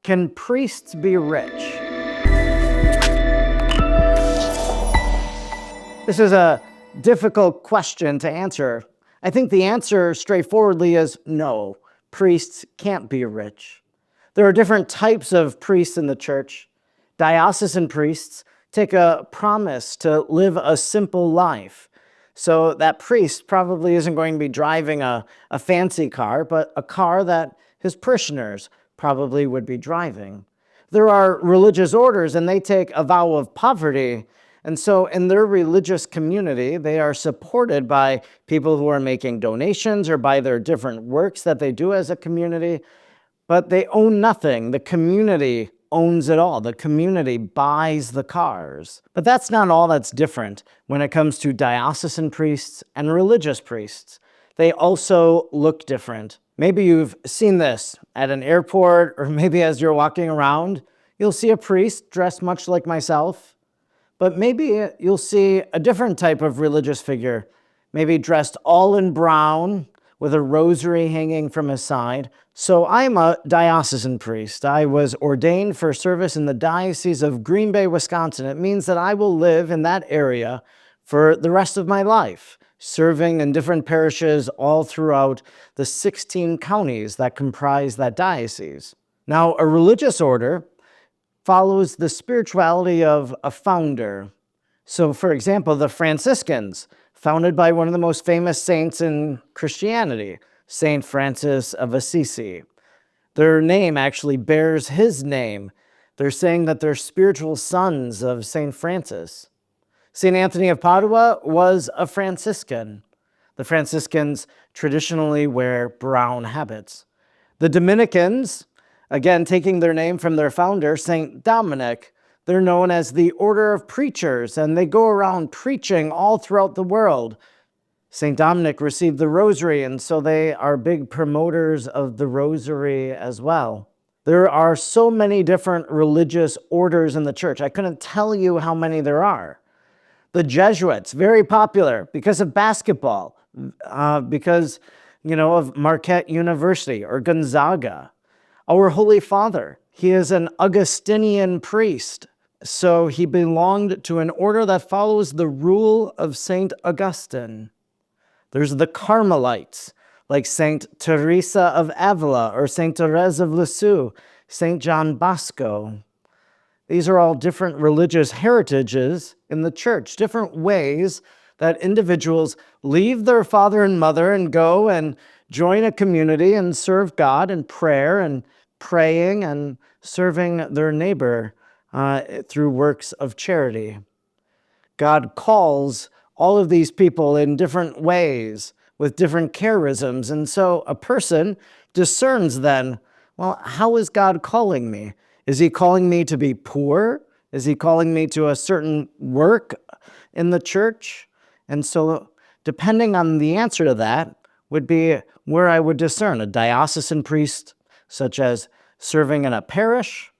Can priests be rich? This is a difficult question to answer. I think the answer straightforwardly is no, priests can't be rich. There are different types of priests in the church. Diocesan priests take a promise to live a simple life. So that priest probably isn't going to be driving a fancy car, but a car that his parishioners probably would be driving. There are religious orders, and they take a vow of poverty. And so in their religious community, they are supported by people who are making donations or by their different works that they do as a community. But they own nothing. The community owns it all. The community buys the cars. But that's not all that's different when it comes to diocesan priests and religious priests. They also look different. Maybe you've seen this at an airport, or maybe as you're walking around, you'll see a priest dressed much like myself. But maybe you'll see a different type of religious figure, maybe dressed all in brown with a rosary hanging from his side. So I'm a diocesan priest. I was ordained for service in the Diocese of Green Bay, Wisconsin. It means that I will live in that area for the rest of my life, serving in different parishes all throughout the 16 counties that comprise that diocese. Now, a religious order follows the spirituality of a founder. So, for example, the Franciscans, founded by one of the most famous saints in Christianity, Saint Francis of Assisi. Their name actually bears his name. They're saying that they're spiritual sons of Saint Francis. Saint Anthony of Padua was a Franciscan. The Franciscans traditionally wear brown habits. The Dominicans, again taking their name from their founder, Saint Dominic, they're known as the Order of Preachers, and they go around preaching all throughout the world. St. Dominic received the rosary, and so they are big promoters of the rosary as well. There are so many different religious orders in the church. I couldn't tell you how many there are. The Jesuits, very popular because of basketball, because, of Marquette University or Gonzaga. Our Holy Father, he is an Augustinian priest. So he belonged to an order that follows the rule of St. Augustine. There's the Carmelites, like St. Teresa of Avila or St. Therese of Lisieux, St. John Bosco. These are all different religious heritages in the church, different ways that individuals leave their father and mother and go and join a community and serve God in prayer and praying and serving their neighbor through works of charity. God calls all of these people in different ways with different charisms. And so a person discerns then, well, how is God calling me? Is he calling me to be poor? Is he calling me to a certain work in the church? And so depending on the answer to that would be where I would discern a diocesan priest, such as serving in a parish,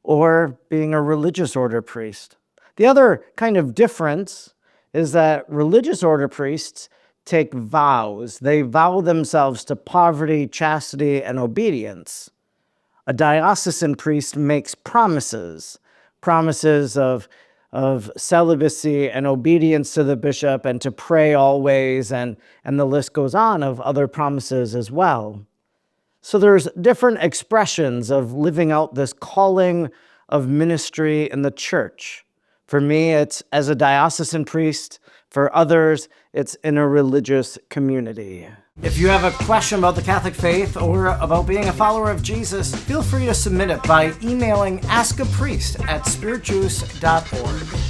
or being a religious order priest. The other kind of difference is that religious order priests take vows. They vow themselves to poverty, chastity, and obedience. A diocesan priest makes promises of celibacy and obedience to the bishop and to pray always, and the list goes on of other promises as well. So there's different expressions of living out this calling of ministry in the church. For me, it's as a diocesan priest. For others, it's in a religious community. If you have a question about the Catholic faith or about being a follower of Jesus, feel free to submit it by emailing askapriest@spiritjuice.org.